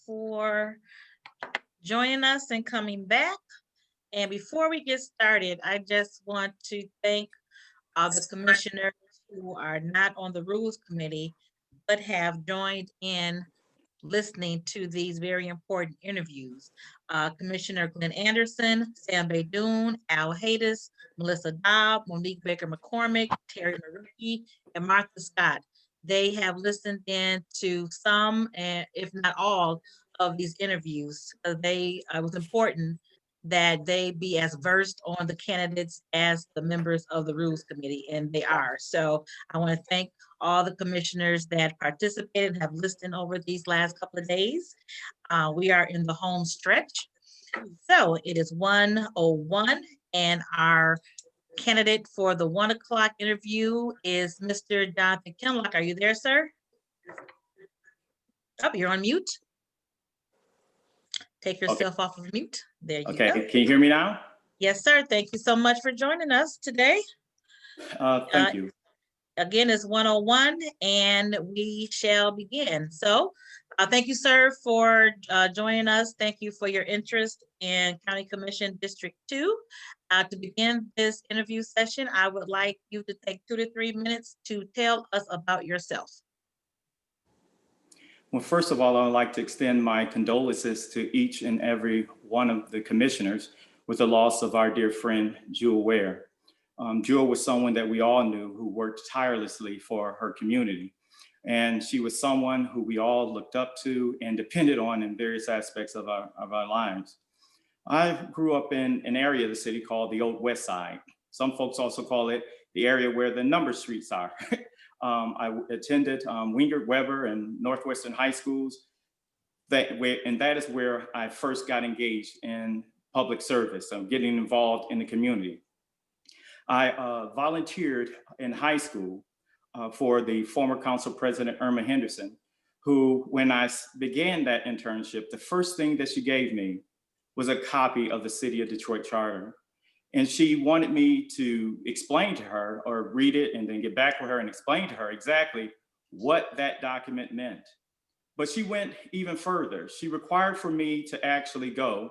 for joining us and coming back. And before we get started, I just want to thank the commissioners who are not on the Rules Committee, but have joined in listening to these very important interviews. Commissioner Glenn Anderson, Sam Baydoun, Al Haydes, Melissa Dobb, Monique Baker McCormick, Terry Marucci, and Martha Scott. They have listened in to some, and if not all, of these interviews. It was important that they be as versed on the candidates as the members of the Rules Committee, and they are. So I want to thank all the commissioners that participated and have listened over these last couple of days. We are in the home stretch. So it is 1:01, and our candidate for the 1 o'clock interview is Mr. Jonathan Kinlock. Are you there, sir? Oh, you're on mute. Take yourself off of mute. There you go. Okay, can you hear me now? Yes, sir. Thank you so much for joining us today. Thank you. Again, it's 1:01, and we shall begin. So thank you, sir, for joining us. Thank you for your interest in County Commission District 2. To begin this interview session, I would like you to take 2 to 3 minutes to tell us about yourself. Well, first of all, I would like to extend my condolences to each and every one of the commissioners with the loss of our dear friend, Jewel Ware. Jewel was someone that we all knew who worked tirelessly for her community. And she was someone who we all looked up to and depended on in various aspects of our lives. I grew up in an area of the city called the Old West Side. Some folks also call it the area where the number streets are. I attended Wingert, Weber, and Northwestern high schools, and that is where I first got engaged in public service, so getting involved in the community. I volunteered in high school for the former council president, Irma Henderson, who, when I began that internship, the first thing that she gave me was a copy of the City of Detroit Charter. And she wanted me to explain to her, or read it and then get back with her and explain to her exactly what that document meant. But she went even further. She required for me to actually go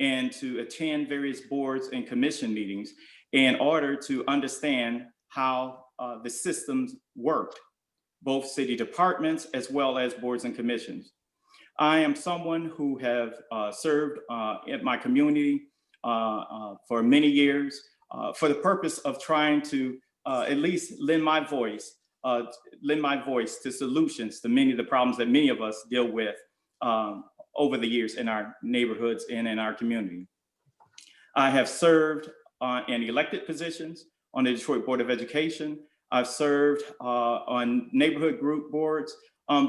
and to attend various boards and commission meetings in order to understand how the systems worked, both city departments as well as boards and commissions. I am someone who have served in my community for many years for the purpose of trying to at least lend my voice to solutions to many of the problems that many of us deal with over the years in our neighborhoods and in our community. I have served in elected positions on the Detroit Board of Education. I've served on neighborhood group boards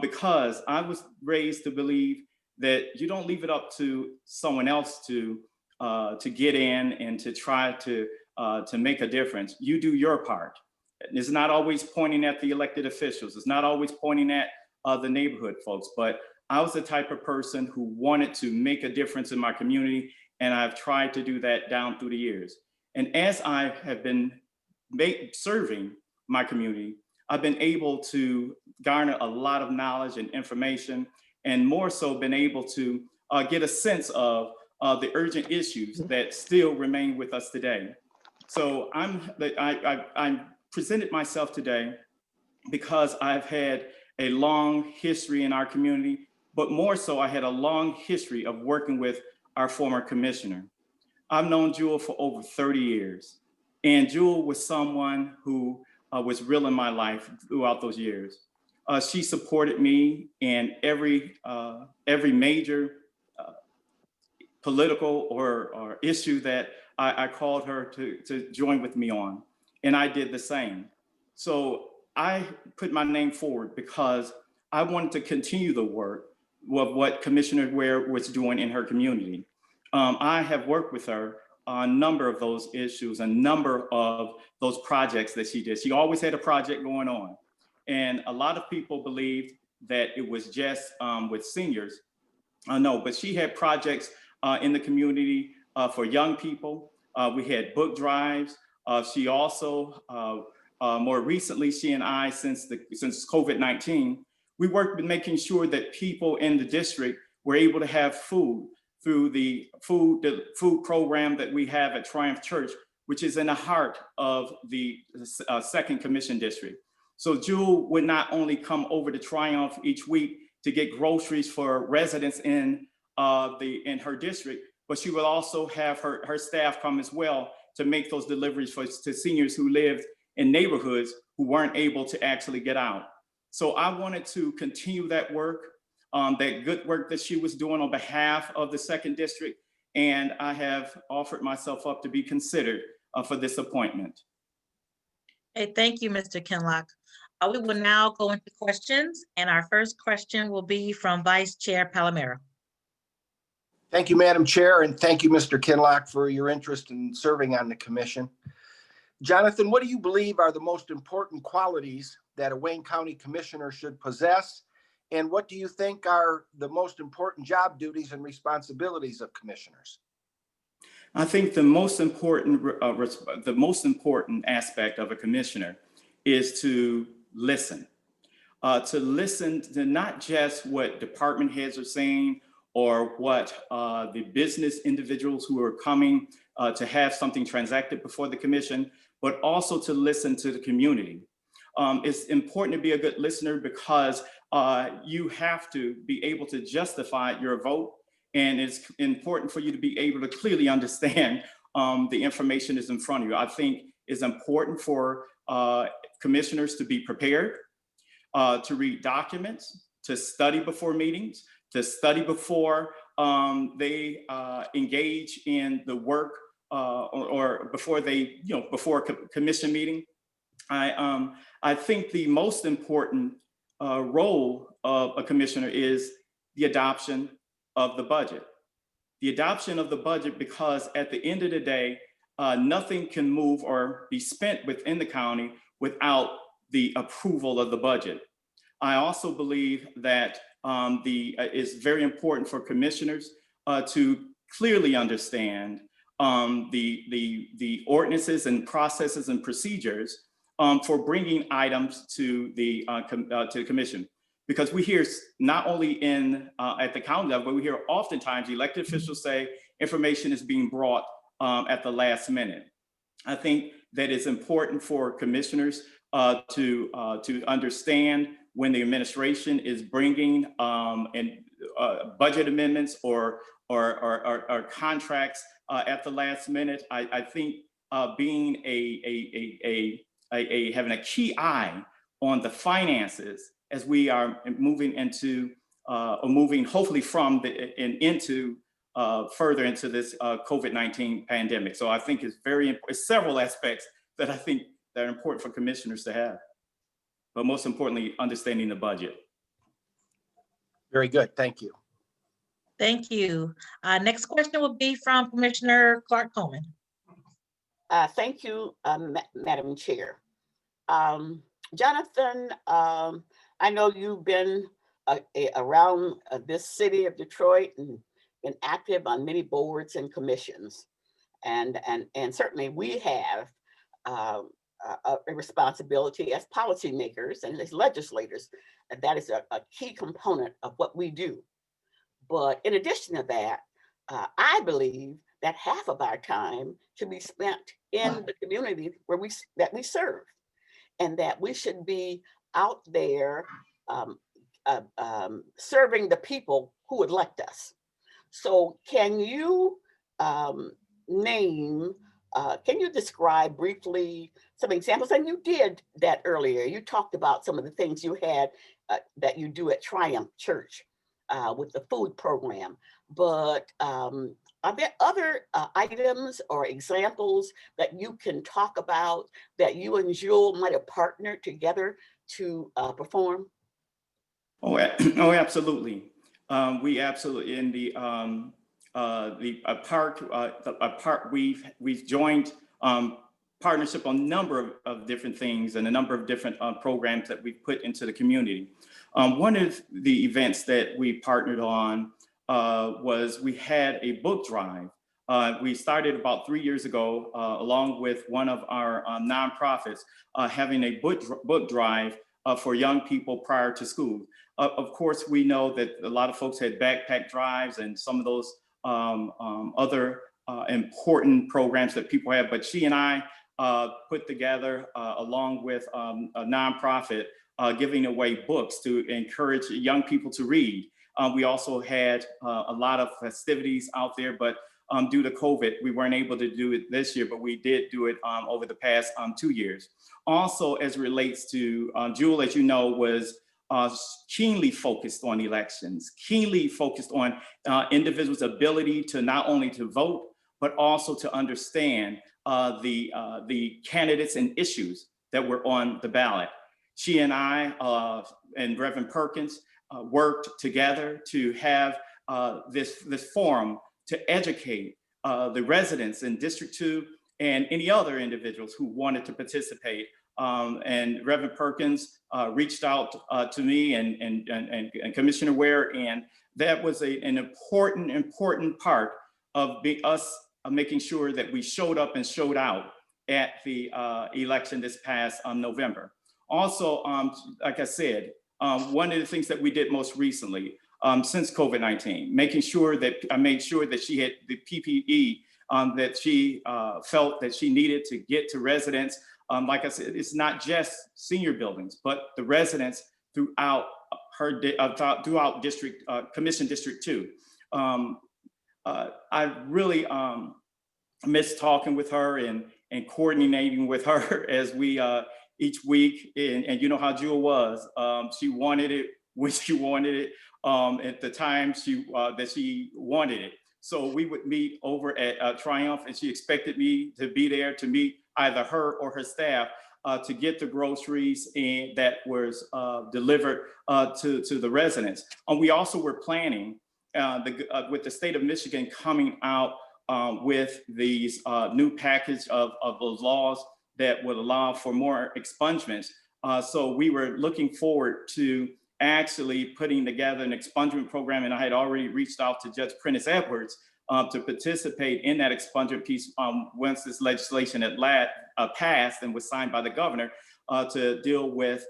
because I was raised to believe that you don't leave it up to someone else to get in and to try to make a difference. You do your part. It's not always pointing at the elected officials. It's not always pointing at the neighborhood folks, but I was the type of person who wanted to make a difference in my community, and I've tried to do that down through the years. And as I have been serving my community, I've been able to garner a lot of knowledge and information, and more so been able to get a sense of the urgent issues that still remain with us today. So I presented myself today because I've had a long history in our community, but more so I had a long history of working with our former commissioner. I've known Jewel for over 30 years, and Jewel was someone who was real in my life throughout those years. She supported me in every major political or issue that I called her to join with me on, and I did the same. So I put my name forward because I wanted to continue the work of what Commissioner Ware was doing in her community. I have worked with her on a number of those issues, a number of those projects that she did. She always had a project going on. And a lot of people believed that it was just with seniors. No, but she had projects in the community for young people. We had book drives. She also, more recently, she and I, since COVID-19, we worked with making sure that people in the district were able to have food through the food program that we have at Triumph Church, which is in the heart of the Second Commission District. So Jewel would not only come over to Triumph each week to get groceries for residents in her district, but she would also have her staff come as well to make those deliveries to seniors who lived in neighborhoods who weren't able to actually get out. So I wanted to continue that work, that good work that she was doing on behalf of the Second District, and I have offered myself up to be considered for this appointment. Hey, thank you, Mr. Kinlock. We will now go into questions, and our first question will be from Vice Chair Palomero. Thank you, Madam Chair, and thank you, Mr. Kinlock, for your interest in serving on the commission. Jonathan, what do you believe are the most important qualities that a Wayne County Commissioner should possess? And what do you think are the most important job duties and responsibilities of commissioners? I think the most important aspect of a commissioner is to listen to not just what department heads are saying or what the business individuals who are coming to have something transacted before the commission, but also to listen to the community. It's important to be a good listener because you have to be able to justify your vote, and it's important for you to be able to clearly understand the information is in front of you. I think it's important for commissioners to be prepared, to read documents, to study before meetings, to study before they engage in the work or before they, before a commission meeting. I think the most important role of a commissioner is the adoption of the budget. The adoption of the budget, because at the end of the day, nothing can move or be spent within the county without the approval of the budget. I also believe that it's very important for commissioners to clearly understand the ordinances and processes and procedures for bringing items to the commission. Because we hear not only at the county level, but we hear oftentimes elected officials say information is being brought at the last minute. I think that it's important for commissioners to understand when the administration is bringing budget amendments or contracts at the last minute. I think being having a key eye on the finances as we are moving into or moving hopefully from into further into this COVID-19 pandemic. So I think it's several aspects that I think that are important for commissioners to have, but most importantly, understanding the budget. Very good, thank you. Thank you. Next question will be from Commissioner Clark Coleman. Thank you, Madam Chair. Jonathan, I know you've been around this city of Detroit and been active on many boards and commissions. And certainly we have a responsibility as policymakers and as legislators. And that is a key component of what we do. But in addition to that, I believe that half of our time should be spent in the community that we serve, and that we should be out there serving the people who elect us. So can you can you describe briefly some examples? And you did that earlier. You talked about some of the things you had that you do at Triumph Church with the food program. But are there other items or examples that you can talk about that you and Jewel might have partnered together to perform? Oh, absolutely. We absolutely in the park. We've joined partnership on a number of different things and a number of different programs that we've put into the community. One of the events that we partnered on was we had a book drive. We started about 3 years ago, along with one of our nonprofits, having a book drive for young people prior to school. Of course, we know that a lot of folks had backpack drives and some of those other important programs that people have, but she and I put together, along with a nonprofit, giving away books to encourage young people to read. We also had a lot of festivities out there, but due to COVID, we weren't able to do it this year, but we did do it over the past 2 years. Also, as it relates to Jewel, as you know, was keenly focused on elections, keenly focused on individuals' ability to not only to vote, but also to understand the candidates and issues that were on the ballot. She and I and Reverend Perkins worked together to have this forum to educate the residents in District 2 and any other individuals who wanted to participate. And Reverend Perkins reached out to me and Commissioner Ware, and that was an important part of us making sure that we showed up and showed out at the election this past November. Also, like I said, one of the things that we did most recently since COVID-19, I made sure that she had the PPE that she felt that she needed to get to residents. Like I said, it's not just senior buildings, but the residents throughout throughout District Commission District 2. I really miss talking with her and coordinating with her as we each week. And you know how Jewel was. She wanted it when she wanted it at the time that she wanted it. So we would meet over at Triumph, and she expected me to be there to meet either her or her staff to get the groceries and that was delivered to the residents. And we also were planning with the state of Michigan coming out with these new package of those laws that would allow for more expungements. So we were looking forward to actually putting together an expungement program, and I had already reached out to Judge Prentice Edwards to participate in that expungement piece once this legislation had passed and was signed by the governor to deal with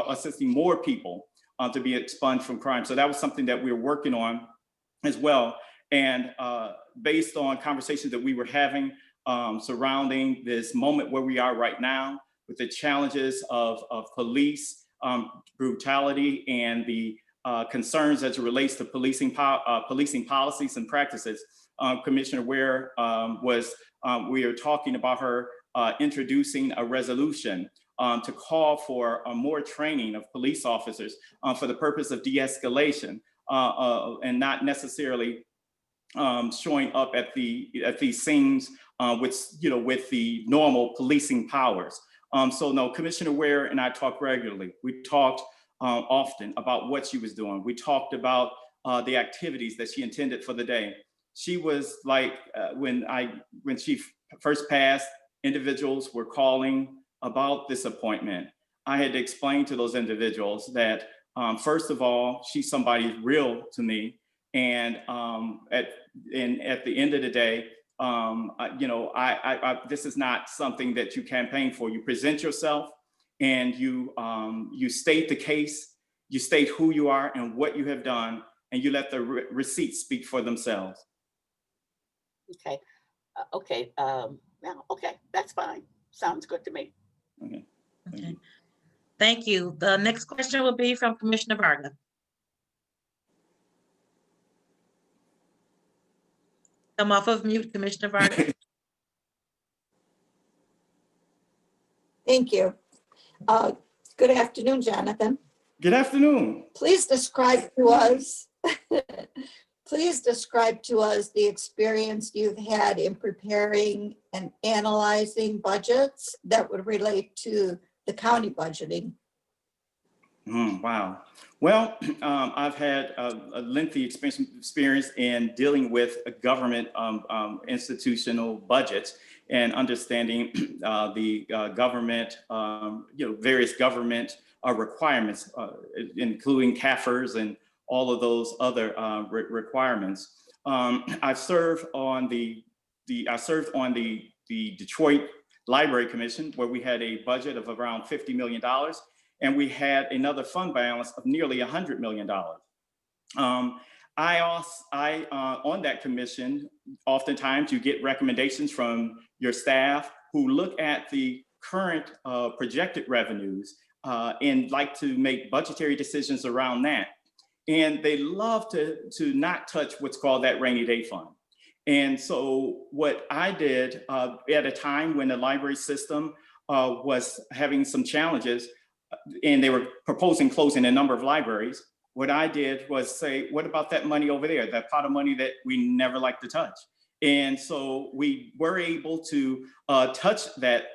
assisting more people to be expunged from crime. So that was something that we were working on as well. And based on conversations that we were having surrounding this moment where we are right now with the challenges of police brutality and the concerns as it relates to policing policies and practices. Commissioner Ware we are talking about her introducing a resolution to call for more training of police officers for the purpose of de-escalation and not necessarily showing up at these scenes with the normal policing powers. So no, Commissioner Ware and I talk regularly. We talked often about what she was doing. We talked about the activities that she intended for the day. She was like, when she first passed, individuals were calling about this appointment. I had to explain to those individuals that, first of all, she's somebody real to me. And at the end of the day, this is not something that you campaign for. You present yourself and you state the case, you state who you are and what you have done, and you let the receipts speak for themselves. Okay. Okay, that's fine. Sounds good to me. Okay. Okay. Thank you. The next question will be from Commissioner Vargas. Come off of mute, Commissioner Vargas. Thank you. Good afternoon, Jonathan. Good afternoon. Please describe to us, the experience you've had in preparing and analyzing budgets that would relate to the county budgeting. Wow. Well, I've had a lengthy experience in dealing with a government institutional budgets and understanding the government, various government requirements, including CAFRs and all of those other requirements. I served on the Detroit Library Commission, where we had a budget of around $50 million. and we had another fund balance of nearly $100 million. On that commission, oftentimes you get recommendations from your staff who look at the current projected revenues and like to make budgetary decisions around that. And they love to not touch what's called that rainy day fund. And so what I did at a time when the library system was having some challenges and they were proposing closing a number of libraries, what I did was say, what about that money over there, that pot of money that we never like to touch? And so we were able to touch that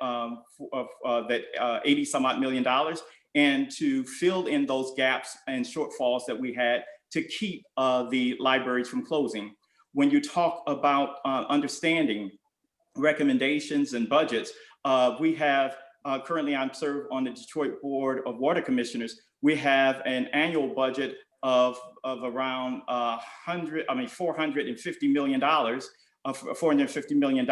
80 some odd million dollars and to fill in those gaps and shortfalls that we had to keep the libraries from closing. When you talk about understanding recommendations and budgets, we have currently I'm served on the Detroit Board of Water Commissioners. We have an annual budget of around $450 million, $450 million,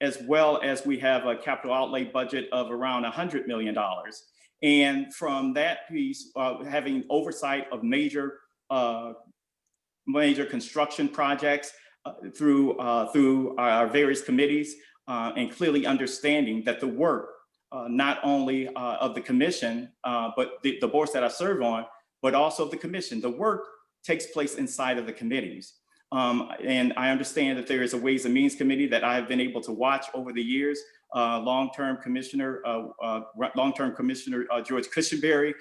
as well as we have a capital outlay budget of around $100 million. And from that piece, having oversight of major construction projects through our various committees, and clearly understanding that the work not only of the commission, but the boards that I serve on, but also of the commission. The work takes place inside of the committees. And I understand that there is a Ways and Means Committee that I have been able to watch over the years. Long-term Commissioner George Cushenberry,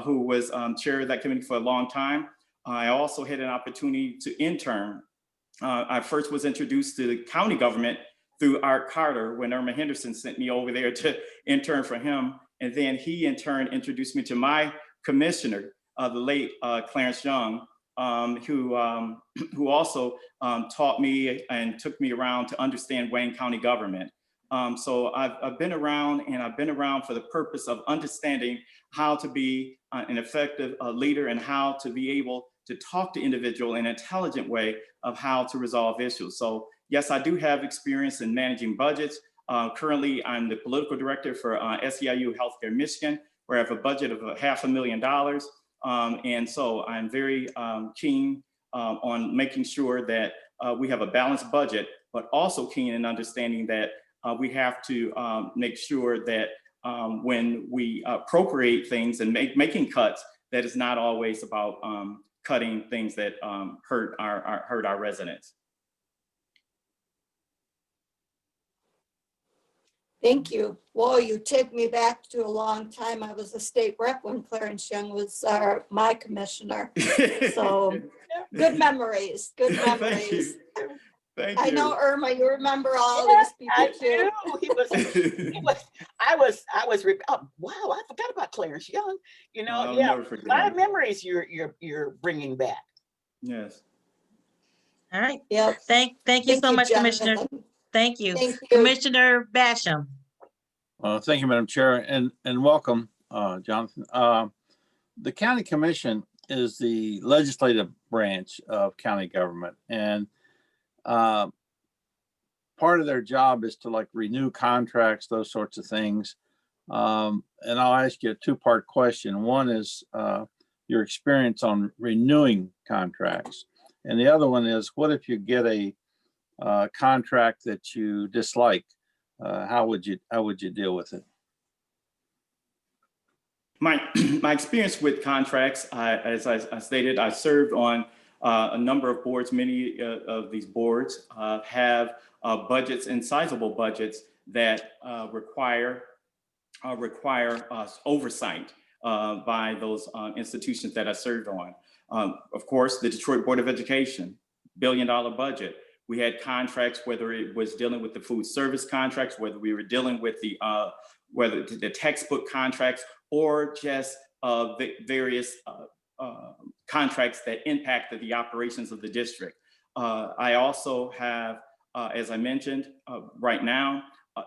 who was chair of that committee for a long time. I also had an opportunity to intern. I first was introduced to the county government through Art Carter when Irma Henderson sent me over there to intern for him. And then he in turn introduced me to my commissioner, the late Clarence Young, who also taught me and took me around to understand Wayne County government. So I've been around, and I've been around for the purpose of understanding how to be an effective leader and how to be able to talk to individuals in an intelligent way of how to resolve issues. So yes, I do have experience in managing budgets. Currently, I'm the political director for SEIU Healthcare Michigan, where I have a budget of $500,000. And so I'm very keen on making sure that we have a balanced budget, but also keen in understanding that we have to make sure that when we appropriate things and making cuts, that is not always about cutting things that hurt our residents. Thank you. Well, you take me back to a long time. I was a state rep when Clarence Young was my commissioner. So good memories, good memories. Thank you. I know, Irma, you remember all these people I too. do. Oh, wow, I forgot about Clarence Young. You know, I'll yeah, never a forget lot of him. memories you're bringing back. Yes. All right. Yep. Thank you so much, Commissioner. Jonathan. Thank you. Thank you. Commissioner Basham. Thank you, Madam Chair, and welcome, Jonathan. The County Commission is the legislative branch of county government, and part of their job is to renew contracts, those sorts of things. And I'll ask you a two-part question. One is your experience on renewing contracts, and the other one is, what if you get a contract that you dislike? How would you deal with it? My experience with contracts, as I stated, I served on a number of boards. Many of these boards have budgets and sizable budgets that require oversight by those institutions that I served on. Of course, the Detroit Board of Education, $1 billion budget. We had contracts, whether it was dealing with the food service contracts, whether we were dealing with the textbook contracts, or just the various contracts that impacted the operations of the district. I also have, as I mentioned, right now,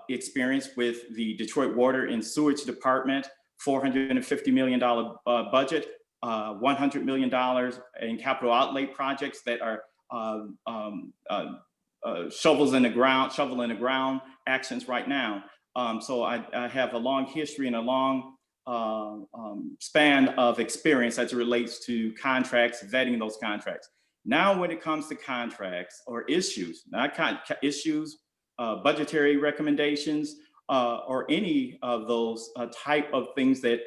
experience with the Detroit Water and Sewage Department, $450 million budget, $100 million in capital outlay projects that are shovel in the ground actions right now. So I have a long history and a long span of experience as it relates to contracts, vetting those contracts. Now, when it comes to contracts or issues, not issues, budgetary recommendations, or any of those type of things that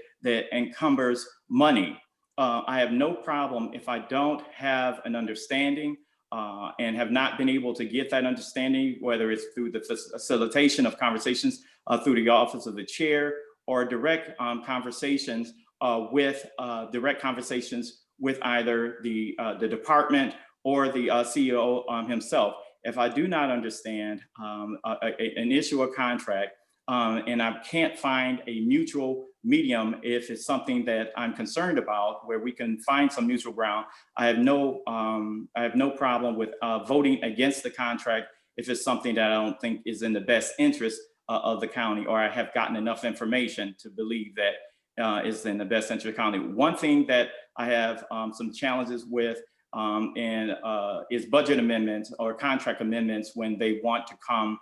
encumbers money, I have no problem if I don't have an understanding and have not been able to get that understanding, whether it's through the facilitation of conversations through the office of the chair, or direct conversations with either the department or the CEO himself. If I do not understand an issue or contract, and I can't find a mutual medium, if it's something that I'm concerned about, where we can find some mutual ground, I have no problem with voting against the contract if it's something that I don't think is in the best interest of the county, or I have gotten enough information to believe that is in the best interest of the county. One thing that I have some challenges with is budget amendments or contract amendments when they want to come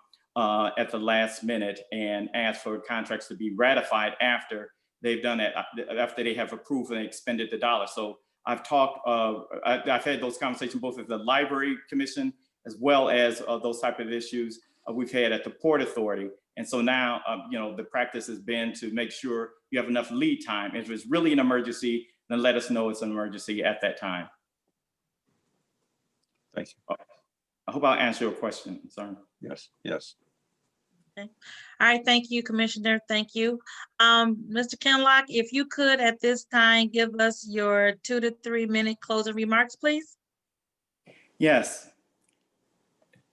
at the last minute and ask for contracts to be ratified after they've done it, after they have approved and expended the dollar. So I've had those conversations both with the Library Commission as well as those type of issues we've had at the Port Authority. And so now, the practice has been to make sure you have enough lead time. If it's really an emergency, then let us know it's an emergency at that time. Thank you. I hope I'll answer your question. Sorry. Yes, yes. Okay. All right, thank you, Commissioner. Thank you. Mr. Kinlock, if you could at this time give us your 2 to 3 minute closing remarks, please. Yes.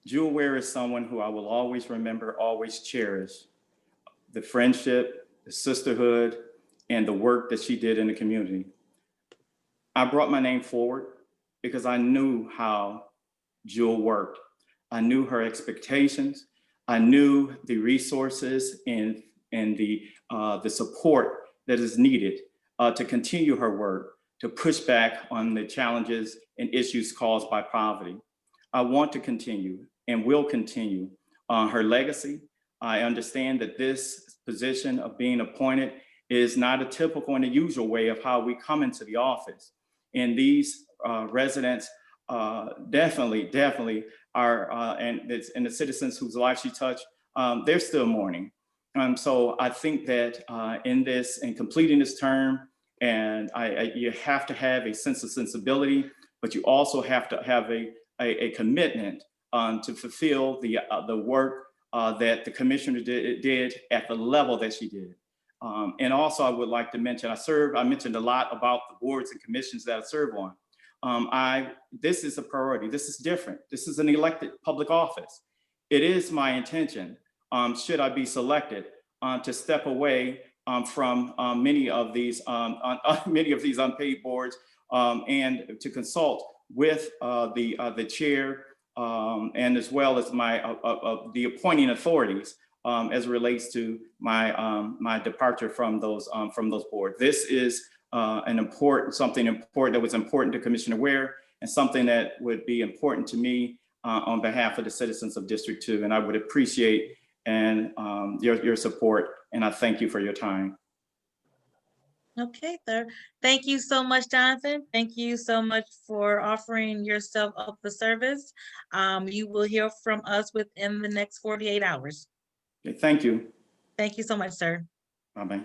Jewel Ware is someone who I will always remember, always cherish. The friendship, the sisterhood, and the work that she did in the community. I brought my name forward because I knew how Jewel worked. I knew her expectations. I knew the resources and the support that is needed to continue her work, to push back on the challenges and issues caused by poverty. I want to continue and will continue her legacy. I understand that this position of being appointed is not a typical and a usual way of how we come into the office. And these residents definitely are, and the citizens whose lives she touched, they're still mourning. So I think that in completing this term, and you have to have a sense of sensibility, but you also have to have a commitment to fulfill the work that the commissioner did at the level that she did. And also I would like to mention, I mentioned a lot about the boards and commissions that I serve on. This is a priority. This is different. This is an elected public office. It is my intention, should I be selected, to step away from many of these unpaid boards and to consult with the chair and as well as the appointing authorities as it relates to my departure from those boards. This is something important that was important to Commissioner Ware and something that would be important to me on behalf of the citizens of District 2. And I would appreciate your support, and I thank you for your time. Okay, sir. Thank you so much, Jonathan. Thank you so much for offering yourself up for service. You will hear from us within the next 48 hours. Okay, thank you. Thank you so much, sir. Bye-bye.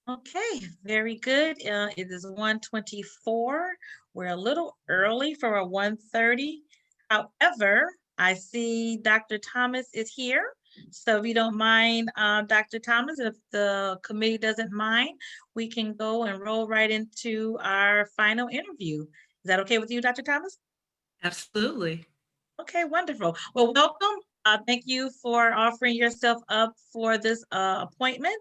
Okay, very good. It is 1:24. We're a little early for a 1:30. However, I see Dr. Thomas is here. So if you don't mind, Dr. Thomas, if the committee doesn't mind, we can go and roll right into our final interview. Is that okay with you, Dr. Thomas? Absolutely. Okay, wonderful. Well, welcome. Thank you for offering yourself up for this appointment.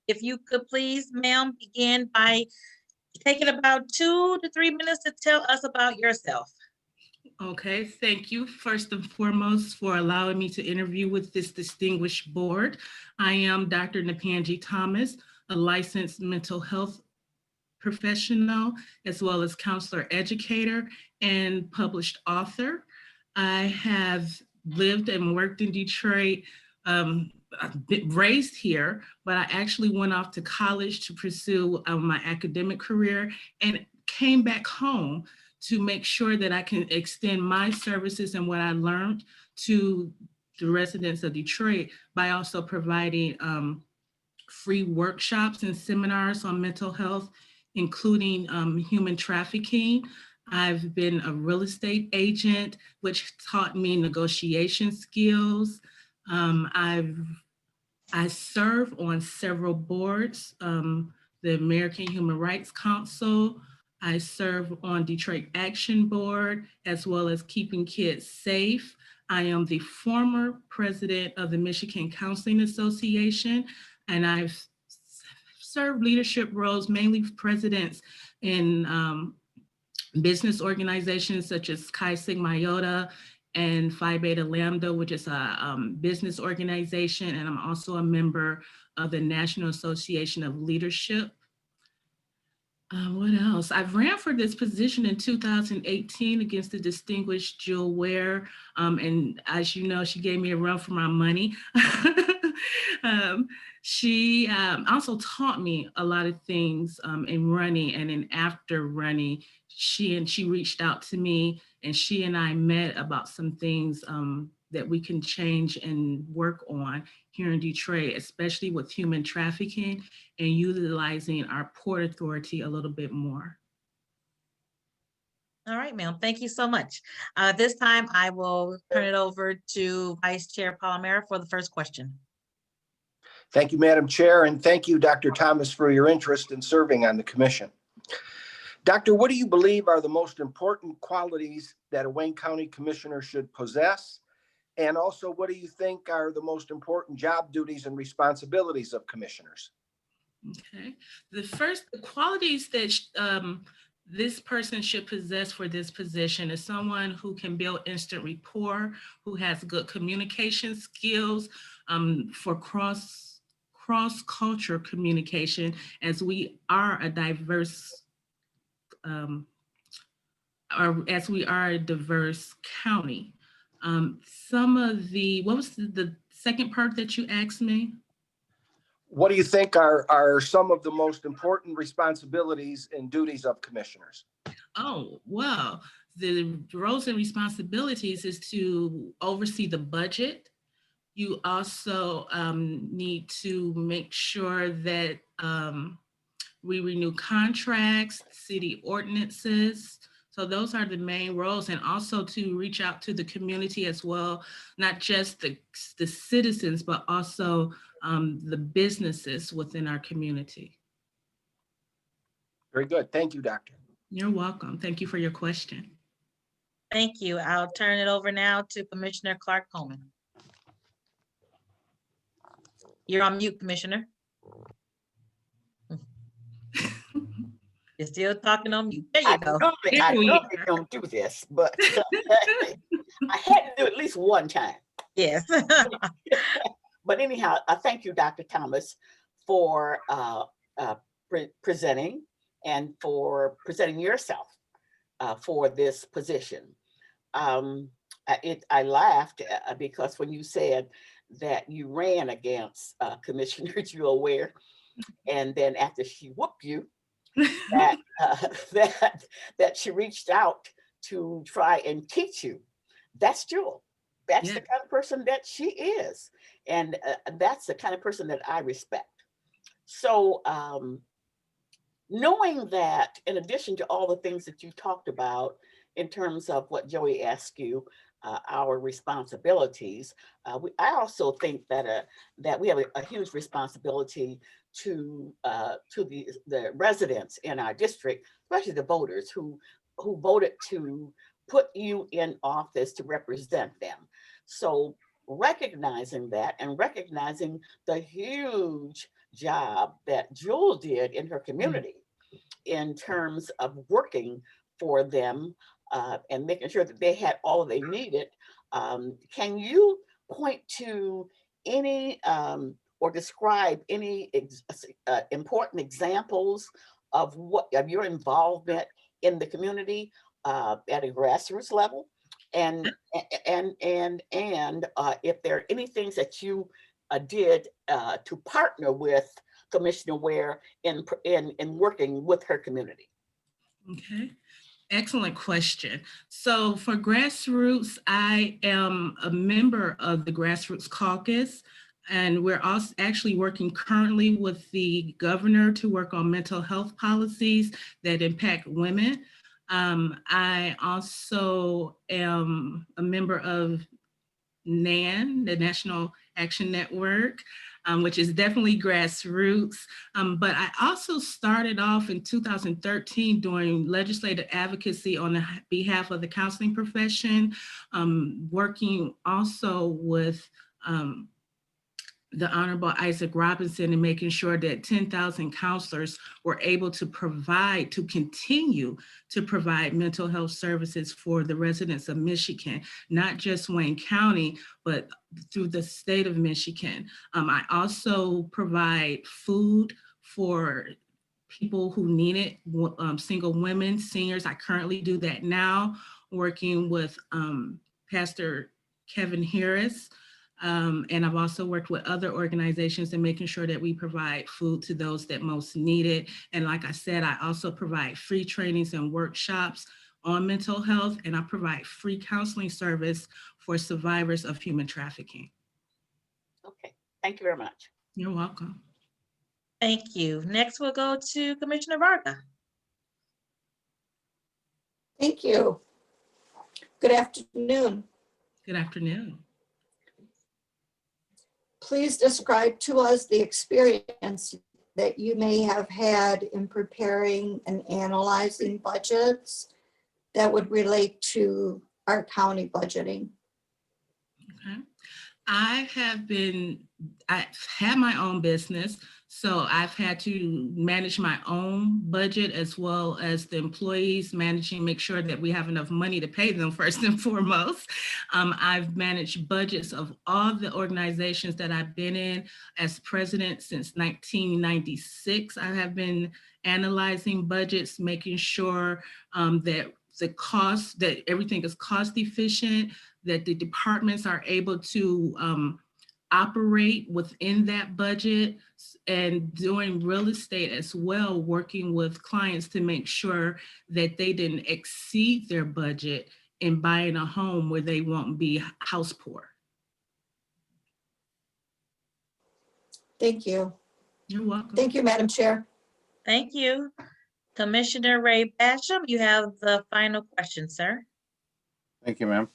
If you could please, ma'am, begin by taking about 2 to 3 minutes to tell us about yourself. Okay, thank you first and foremost for allowing me to interview with this distinguished board. I am Dr. Napanji Thomas, a licensed mental health professional, as well as counselor educator and published author. I have lived and worked in Detroit raised here, but I actually went off to college to pursue my academic career and came back home to make sure that I can extend my services and what I learned to the residents of Detroit by also providing free workshops and seminars on mental health, including human trafficking. I've been a real estate agent, which taught me negotiation skills. I serve on several boards, the American Human Rights Council. I serve on Detroit Action Board, as well as Keeping Kids Safe. I am the former president of the Michigan Counseling Association, and I've served leadership roles, mainly presidents in business organizations such as Chi Sigma Iota and Phi Beta Lambda, which is a business organization. And I'm also a member of the National Association of Leadership. What else? I ran for this position in 2018 against the distinguished Jewel Ware. And as you know, she gave me a run for my money. She also taught me a lot of things in running, and in after running, she reached out to me, and she and I met about some things that we can change and work on here in Detroit, especially with human trafficking and utilizing our Port Authority a little bit more. All right, ma'am. Thank you so much. This time I will turn it over to Vice Chair Palomera for the first question. Thank you, Madam Chair, and thank you, Dr. Thomas, for your interest in serving on the commission. Doctor, what do you believe are the most important qualities that a Wayne County Commissioner should possess? And also, what do you think are the most important job duties and responsibilities of commissioners? Okay. The qualities that this person should possess for this position is someone who can build instant rapport, who has good communication skills for cross-culture communication, as we are a diverse county. What was the second part that you asked me? What do you think are some of the most important responsibilities and duties of commissioners? Oh, well, the roles and responsibilities is to oversee the budget. You also need to make sure that we renew contracts, city ordinances. So those are the main roles, and also to reach out to the community as well, not just the citizens, but also the businesses within our community. Very good. Thank you, Doctor. You're welcome. Thank you for your question. Thank you. I'll turn it over now to Commissioner Clark Coleman. You're on mute, Commissioner. You're still talking on mute. There you go. I normally don't do this, but I had to do it at least one time. Yes. But anyhow, thank you, Dr. Thomas, for presenting and for presenting yourself for this position. I laughed because when you said that you ran against Commissioner Jewel Ware, and then after she whooped you, that she reached out to try and teach you. That's Jewel. That's the kind of person that she is. And that's the kind of person that I respect. So knowing that, in addition to all the things that you talked about in terms of what Joey asked you, our responsibilities, I also think that we have a huge responsibility to the residents in our district, especially the voters who voted to put you in office to represent them. So recognizing that and recognizing the huge job that Jewel did in her community in terms of working for them and making sure that they had all they needed. Can you point to any or describe any important examples of your involvement in the community at a grassroots level? And if there are any things that you did to partner with Commissioner Ware in working with her community? Okay. Excellent question. So for grassroots, I am a member of the Grassroots Caucus, and we're also actually working currently with the governor to work on mental health policies that impact women. I also am a member of NAN, the National Action Network, which is definitely grassroots. But I also started off in 2013 doing legislative advocacy on the behalf of the counseling profession, working also with the Honorable Isaac Robinson and making sure that 10,000 counselors were able to continue to provide mental health services for the residents of Michigan, not just Wayne County, but through the state of Michigan. I also provide food for people who need it, single women, seniors. I currently do that now, working with Pastor Kevin Harris. And I've also worked with other organizations in making sure that we provide food to those that most need it. And like I said, I also provide free trainings and workshops on mental health, and I provide free counseling service for survivors of human trafficking. Okay, thank you very much. You're welcome. Thank you. Next, we'll go to Commissioner Vargas. Thank you. Good afternoon. Good afternoon. Please describe to us the experience that you may have had in preparing and analyzing budgets that would relate to our county budgeting. Okay. I've had my own business, so I've had to manage my own budget as well as the employees, make sure that we have enough money to pay them first and foremost. I've managed budgets of all the organizations that I've been in as president since 1996. I have been analyzing budgets, making sure that everything is cost efficient, that the departments are able to operate within that budget, and doing real estate as well, working with clients to make sure that they didn't exceed their budget in buying a home where they won't be house poor. Thank you. You're welcome. Thank you, Madam Chair. Thank you. Commissioner Ray Basham, you have the final question, sir. Thank you, ma'am.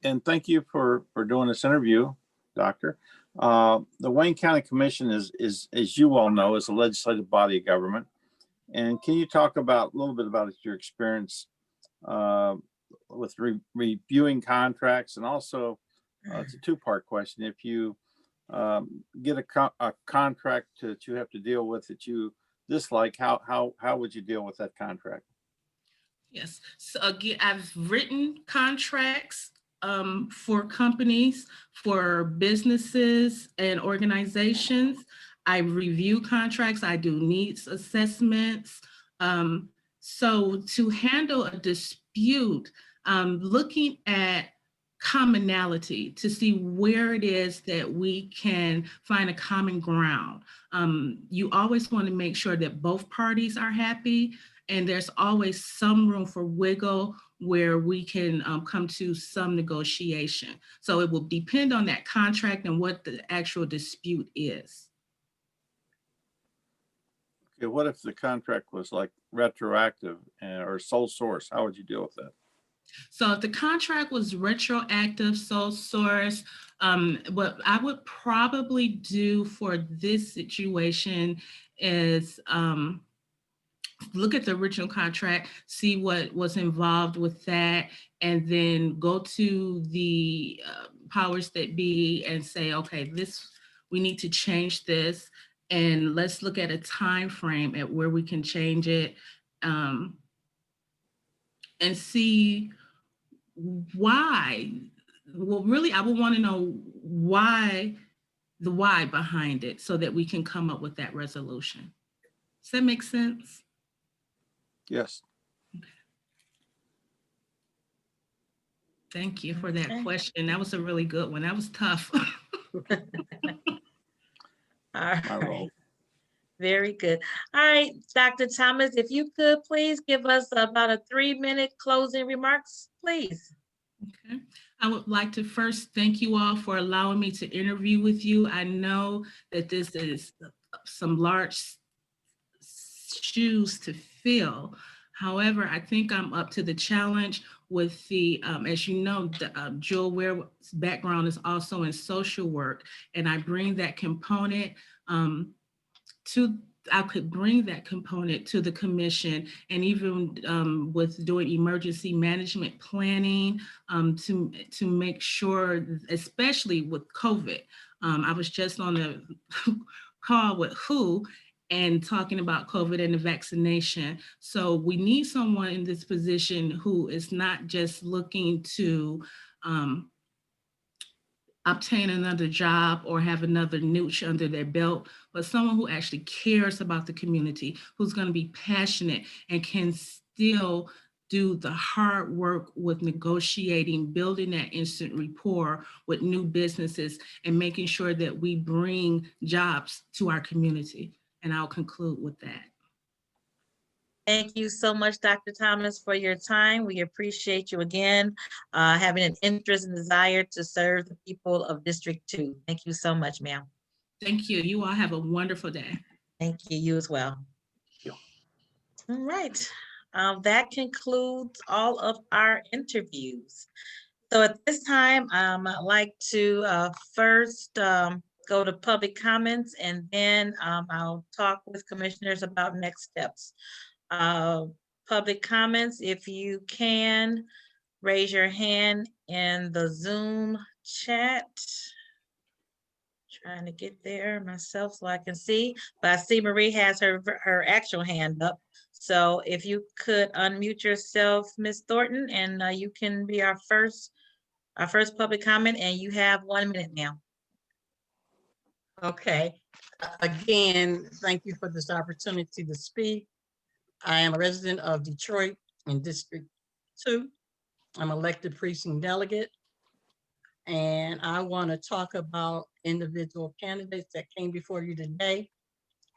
And thank you for doing this interview, Doctor. The Wayne County Commission is, as you all know, is a legislative body of government. And can you talk a little bit about your experience with reviewing contracts, and also it's a two-part question. If you get a contract that you have to deal with that you dislike, how would you deal with that contract? Yes. So again, I've written contracts for companies, for businesses and organizations. I review contracts. I do needs assessments. So to handle a dispute, looking at commonality to see where it is that we can find a common ground. You always want to make sure that both parties are happy, and there's always some room for wiggle where we can come to some negotiation. So it will depend on that contract and what the actual dispute is. Okay, what if the contract was like retroactive or sole source? How would you deal with that? So if the contract was retroactive, sole source, what I would probably do for this situation is look at the original contract, see what was involved with that, and then go to the powers that be and say, okay, we need to change this, and let's look at a time frame at where we can change it, and see why. Well, really, I would want to know the why behind it, so that we can come up with that resolution. Does that make sense? Yes. Okay. Thank you for that Okay. question. That was a really good one. That was tough. All My role. right. Very good. All right, Dr. Thomas, if you could please give us about a 3-minute closing remarks, please. Okay. I would like to first thank you all for allowing me to interview with you. I know that this is some large shoes to fill. However, I think I'm up to the challenge with the, as you know, Jewel Ware's background is also in social work, and I bring that component I could bring that component to the commission, and even with doing emergency management planning to make sure, especially with COVID. I was just on a call with WHO and talking about COVID and the vaccination. So we need someone in this position who is not just looking to obtain another job or have another niche under their belt, but someone who actually cares about the community, who's going to be passionate and can still do the hard work with negotiating, building that instant rapport with new businesses, and making sure that we bring jobs to our community. And I'll conclude with that. Thank you so much, Dr. Thomas, for your time. We appreciate you again, having an interest and desire to serve the people of District 2. Thank you so much, ma'am. Thank you. You all have a wonderful day. Thank you, you as well. you. All right, that concludes all of our interviews. So at this time, I'd like to first go to public comments, and then I'll talk with commissioners about next steps. Public comments, if you can, raise your hand in the Zoom chat. Trying to get there myself so I can see, but I see Marie has her actual hand up. So if you could unmute yourself, Ms. Thornton, and you can be our first public comment, and you have 1 minute now. Okay. Again, thank you for this opportunity to speak. I am a resident of Detroit in District 2. I'm elected precinct delegate. And I want to talk about individual candidates that came before you today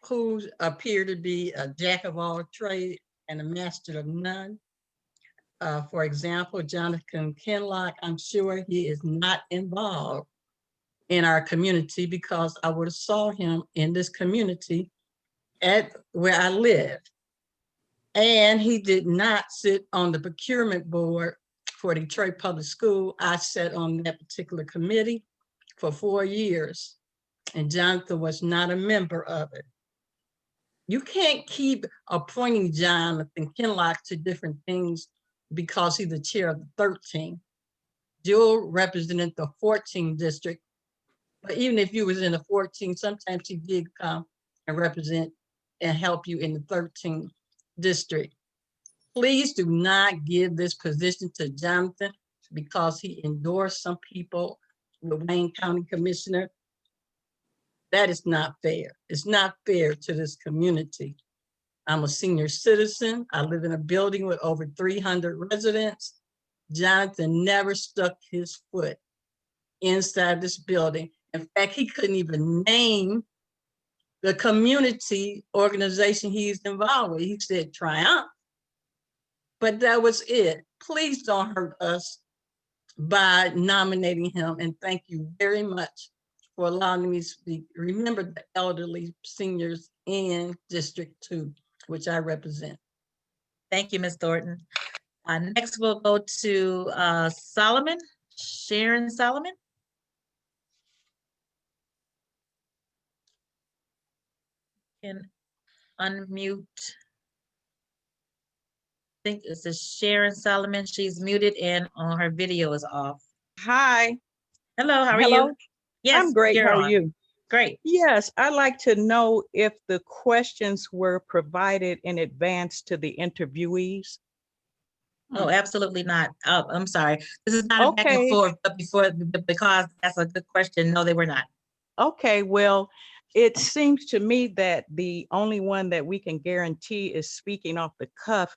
who appear to be a jack of all trades and a master of none. For example, Jonathan Kinlock, I'm sure he is not involved in our community, because I would have saw him in this community at where I live. And he did not sit on the procurement board for Detroit Public School. I sat on that particular committee for 4 years, and Jonathan was not a member of it. You can't keep appointing Jonathan Kinlock to different things because he's the chair of the 13. Jewel represented the 14th district, but even if you was in the 14, sometimes he did come and represent and help you in the 13th district. Please do not give this position to Jonathan because he endorsed some people, the Wayne County Commissioner. That is not fair. It's not fair to this community. I'm a senior citizen. I live in a building with over 300 residents. Jonathan never stuck his foot inside this building. In fact, he couldn't even name the community organization he's involved with. He said Triumph, but that was it. Please don't hurt us by nominating him. And thank you very much for allowing me to speak. Remember the elderly seniors in District 2, which I represent. Thank you, Ms. Thornton. Next, we'll go to Solomon, Sharon Solomon. Can unmute. I think it's a Sharon Solomon. She's muted and her video is off. Hi. Hello, how are Hello? you? Yes, I'm great. you're How are on. you? Great. Yes, I'd like to know if the questions were provided in advance to the interviewees. Oh, absolutely not. Oh, I'm sorry. This is not a back and Okay. forth, but because that's a good question. No, they were not. Okay, well, it seems to me that the only one that we can guarantee is speaking off the cuff.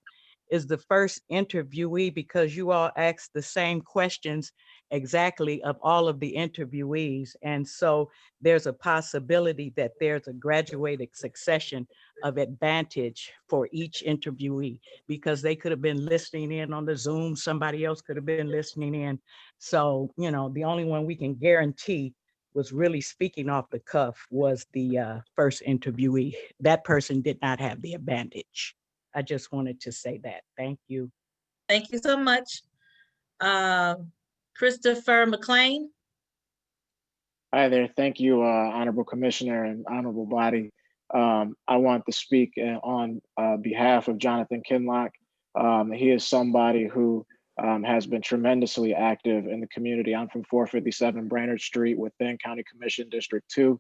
is the first interviewee because you all asked the same questions exactly of all of the interviewees. And so there's a possibility that there's a graduated succession of advantage for each interviewee because they could have been listening in on the Zoom. Somebody else could have been listening in. So, you know, the only one we can guarantee was really speaking off the cuff was the first interviewee. That person did not have the advantage. I just wanted to say that. Thank you. Thank you so much. Christopher McLean. Hi there. Thank you, Honorable Commissioner and Honorable Body. I want to speak on behalf of Jonathan Kinlock. He is somebody who has been tremendously active in the community. I'm from 457 Brainerd Street within County Commission District 2.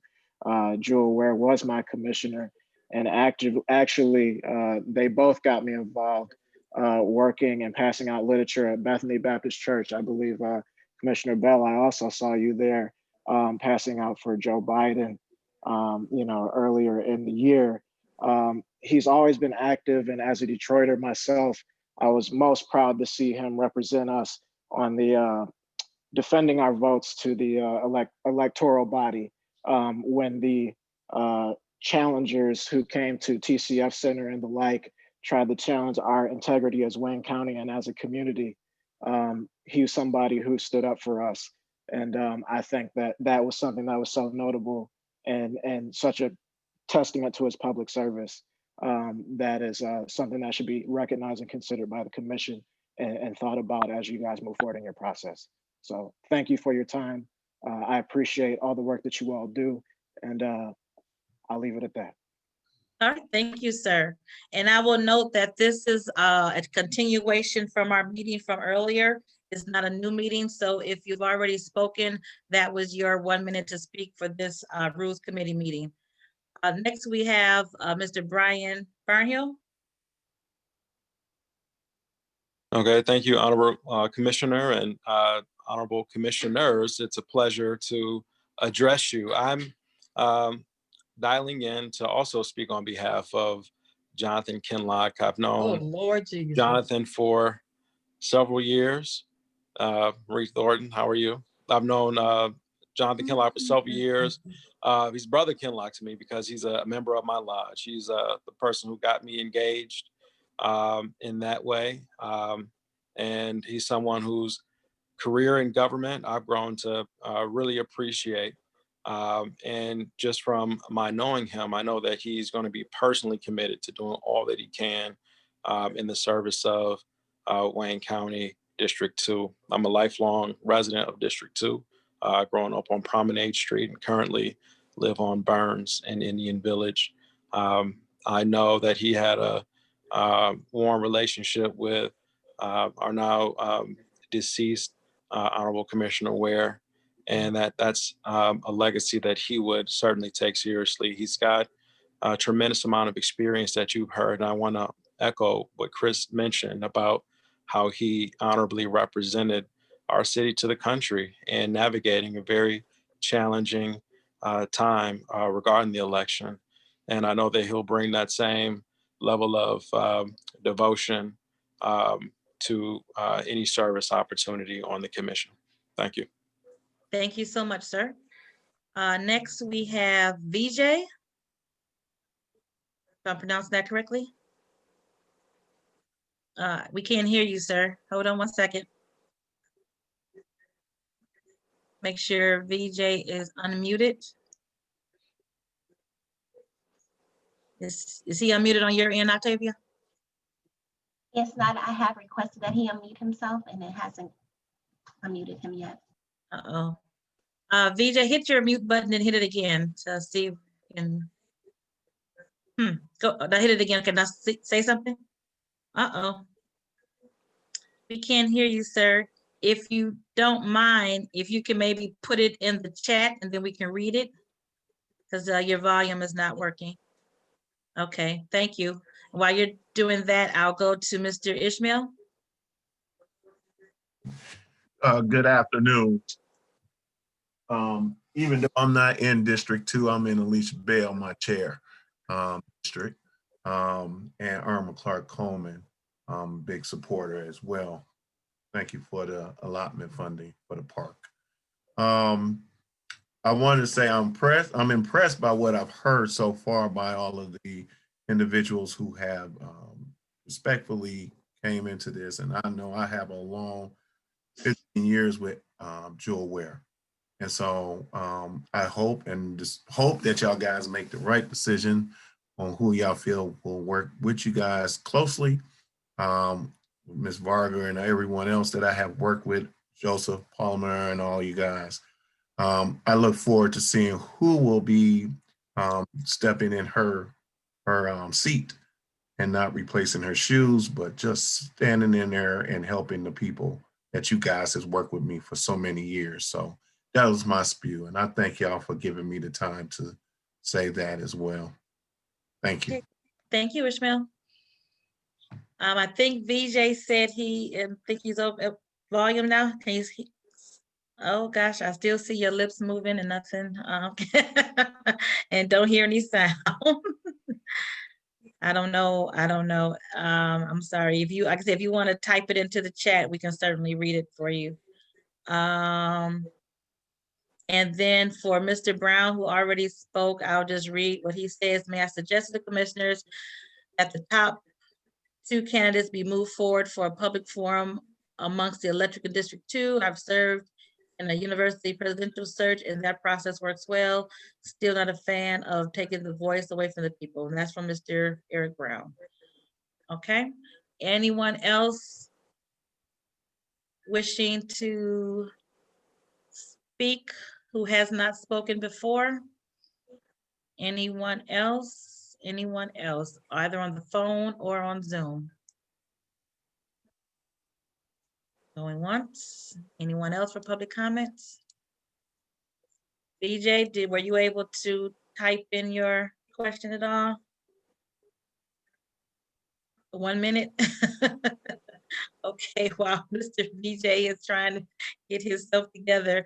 Jewel Ware was my commissioner, and actually they both got me involved working and passing out literature at Bethany Baptist Church. I believe Commissioner Bell, I also saw you there. Passing out for Joe Biden, you know, earlier in the year. He's always been active, and as a Detroiter myself, I was most proud to see him represent us on the defending our votes to the electoral body when the challengers who came to TCF Center and the like tried to challenge our integrity as Wayne County and as a community. He was somebody who stood up for us. And I think that was something that was so notable and such a testament to his public service. That is something that should be recognized and considered by the commission and thought about as you guys move forward in your process. So thank you for your time. I appreciate all the work that you all do, and I'll leave it at that. All right, thank you, sir. And I will note that this is a continuation from our meeting from earlier. It's not a new meeting, so if you've already spoken, that was your 1 minute to speak for this Rules Committee meeting. Next, we have Mr. Brian Barnhill. Okay, thank you, Honorable Commissioner and Honorable Commissioners. It's a pleasure to address you. I'm dialing in to also speak on behalf of Jonathan Kinlock. I've Oh, known Lord Jesus. Jonathan for several years. Marie Thornton, how are you? I've known Jonathan Kinlock for several years. He's brother Kinlock to me because he's a member of my lodge. He's the person who got me engaged in that way. And he's someone whose career in government I've grown to really appreciate. And just from my knowing him, I know that he's going to be personally committed to doing all that he can in the service of Wayne County District 2. I'm a lifelong resident of District 2, growing up on Promenade Street and currently live on Burns in Indian Village. I know that he had a warm relationship with our now deceased Honorable Commissioner Ware, and that's a legacy that he would certainly take seriously. He's got a tremendous amount of experience that you've heard, and I want to echo what Chris mentioned about how he honorably represented our city to the country and navigating a very challenging time regarding the election. And I know that he'll bring that same level of devotion to any service opportunity on the commission. Thank you. Thank you so much, sir. Next, we have VJ. If I'm pronouncing that correctly. We can't hear you, sir. Hold on 1 second. Make sure VJ is unmuted. Is he unmuted on your end, Octavia? It's not. I have requested that he unmute himself and it hasn't unmuted him yet. Uh-oh. VJ, hit your mute button and hit it again to see if you can. Go, now hit it again. Can I say something? Uh-oh. We can't hear you, sir. If you don't mind, if you can maybe put it in the chat and then we can read it, because your volume is not working. Okay, thank you. While you're doing that, I'll go to Mr. Ishmael. Good afternoon. Even though I'm not in District 2, I'm in Alicia Bell, my chair district, and Irma Clark Coleman. big supporter as well. Thank you for the allotment funding for the park. I wanted to say I'm impressed by what I've heard so far by all of the individuals who have respectfully came into this. And I know I have a long 15 years with Jewel Ware. And so I hope that y'all guys make the right decision on who y'all feel will work with you guys closely. Ms. Vargas and everyone else that I have worked with, Joseph Palmer and all you guys. I look forward to seeing who will be stepping in her seat and not replacing her shoes, but just standing in there and helping the people that you guys has worked with me for so many years. So that was my spew, and I thank y'all for giving me the time to say that as well. Thank you. Thank you, Ishmael. I think VJ said think he's over volume now. Oh gosh, I still see your lips moving and nothing, and don't hear any sound. I don't know. I'm sorry. Like I said, if you want to type it into the chat, we can certainly read it for you. And then for Mr. Brown, who already spoke, I'll just read what he says. May I suggest to the commissioners that the top 2 candidates be moved forward for a public forum amongst the electrical District 2. I've served in a university presidential search, and that process works well. Still not a fan of taking the voice away from the people. And that's from Mr. Eric Brown. Okay. Anyone else wishing to speak who has not spoken before? Anyone else? Anyone else, either on the phone or on Zoom? Going once. Anyone else for public comments? BJ, were you able to type in your question at all? 1 minute. Okay, while Mr. BJ is trying to get himself together.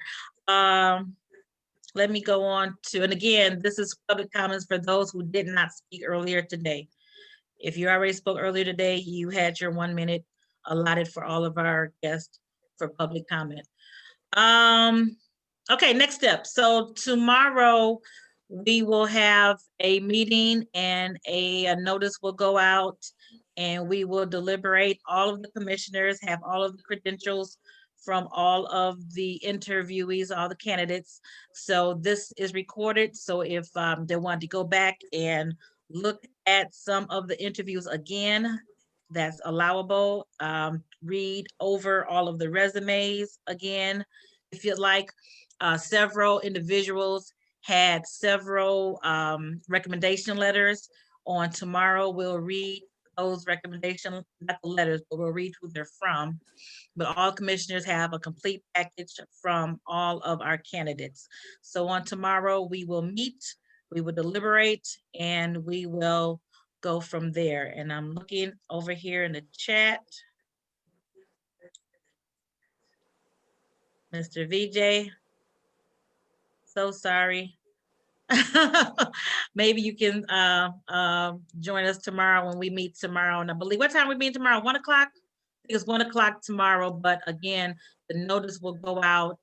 Let me go on to, and again, this is public comments for those who did not speak earlier today. If you already spoke earlier today, you had your 1 minute allotted for all of our guests for public comment. Okay, next step. So tomorrow we will have a meeting and a notice will go out, and we will deliberate. All of the commissioners have all of the credentials from all of the interviewees, all the candidates. So this is recorded. So if they want to go back and look at some of the interviews again, that's allowable. Read over all of the resumes again, if you'd like. Several individuals had several recommendation letters. On tomorrow, we'll read those recommendations, not the letters, but we'll read who they're from. But all commissioners have a complete package from all of our candidates. So on tomorrow, we will meet, we will deliberate, and we will go from there. And I'm looking over here in the chat. Mr. VJ, so sorry. Maybe you can join us tomorrow when we meet tomorrow. And I believe, what time we meet tomorrow? 1 o'clock? I think it's 1 o'clock tomorrow, but again, the notice will go out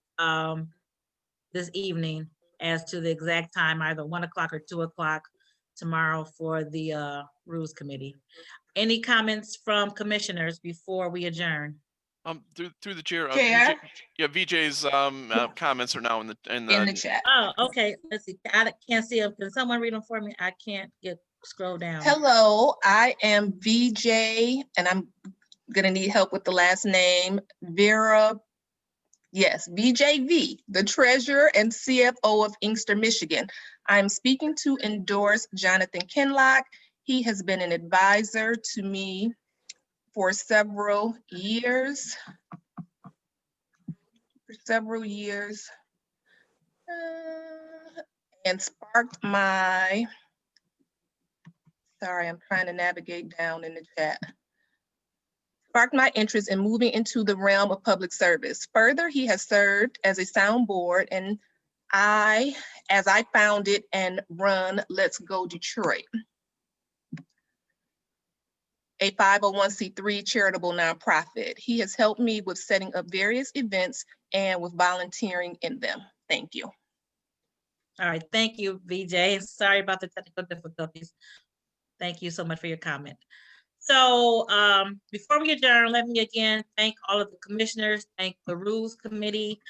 this evening as to the exact time, either 1 o'clock or 2 o'clock tomorrow for the Rules Committee. Any comments from commissioners before we adjourn? Through the chair. Chair? VJ's comments are now in the chat. Oh, okay. Let's see. I can't see them. Can someone read them for me? I can't scroll down. Hello, I am VJ, and I'm gonna need help with the last name. Vera, yes, VJV, the treasurer and CFO of Inkster, Michigan. I'm speaking to endorse Jonathan Kinlock. He has been an advisor to me for several years. And sparked my, sorry, I'm trying to navigate down in the chat. Sparked my interest in moving into the realm of public service. Further, he has served as a sound board, and as I founded and run Let's Go Detroit, a 501c3 charitable nonprofit. He has helped me with setting up various events and with volunteering in them. Thank you. All right, thank you, VJ. Sorry about the technical difficulties. Thank you so much for your comment. So before we adjourn, let me again thank all of the commissioners, thank the Rules Committee.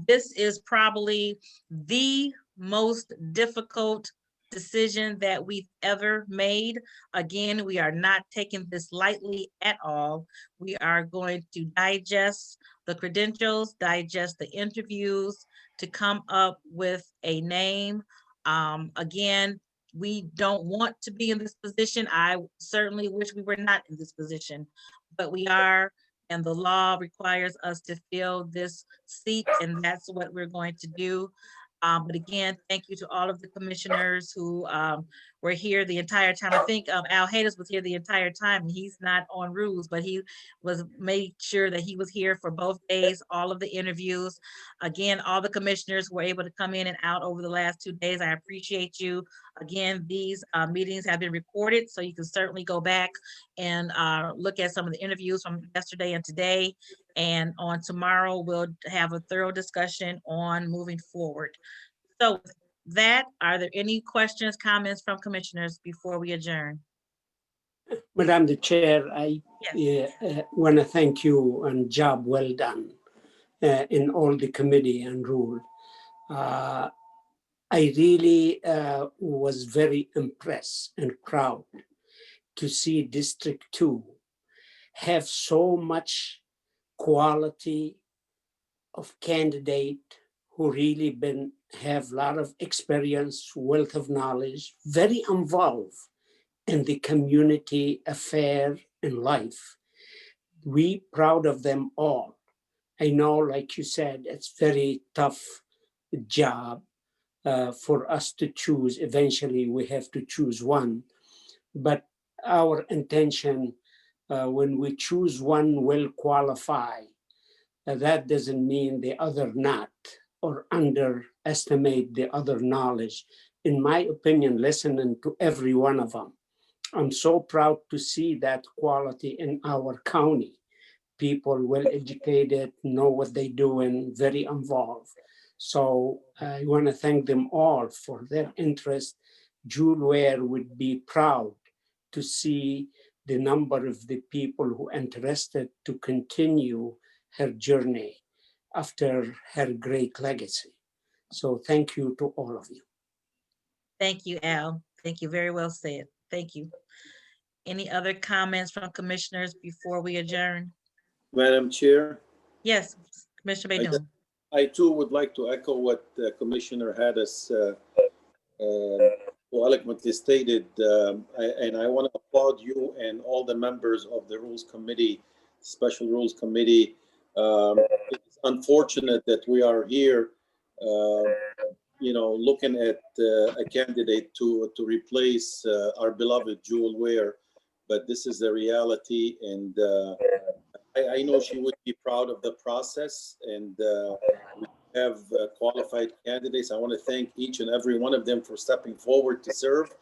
This is probably the most difficult decision that we've ever made. Again, we are not taking this lightly at all. We are going to digest the credentials, digest the interviews to come up with a name. Again, we don't want to be in this position. I certainly wish we were not in this position, but we are, and the law requires us to fill this seat, and that's what we're going to do. But again, thank you to all of the commissioners who were here the entire time. I think Al Hayes was here the entire time, and he's not on rules, but he made sure that he was here for both days, all of the interviews. Again, all the commissioners were able to come in and out over the last 2 days. I appreciate you. Again, these meetings have been recorded, so you can certainly go back and look at some of the interviews from yesterday and today. And on tomorrow, we'll have a thorough discussion on moving forward. So with that, are there any questions, comments from commissioners before we adjourn? Madam the Chair, I want to thank you and job well done in all the committee and rule. I really was very impressed and proud to see District 2 have so much quality of candidate who really have a lot of experience, wealth of knowledge, very involved in the community affair and life. We proud of them all. I know, like you said, it's very tough job for us to choose. Eventually, we have to choose one. But our intention, when we choose one well qualified, that doesn't mean the other not, or underestimate the other knowledge. In my opinion, listening to every one of them, I'm so proud to see that quality in our county. People well educated, know what they're doing, very involved. So I want to thank them all for their interest. Jewel Ware would be proud to see the number of the people who are interested to continue her journey after her great legacy. So thank you to all of you. Thank you, Al. Thank you. Very well said. Thank you. Any other comments from commissioners before we adjourn? Madam Chair. Yes, Commissioner Benoon. I too would like to echo what Commissioner Haddis eloquently stated, and I want to applaud you and all the members of the Rules Committee, Special Rules Committee. It's unfortunate that we are here, looking at a candidate to replace our beloved Jewel Ware, but this is the reality, and I know she would be proud of the process, and we have qualified candidates. I want to thank each and every one of them for stepping forward to serve,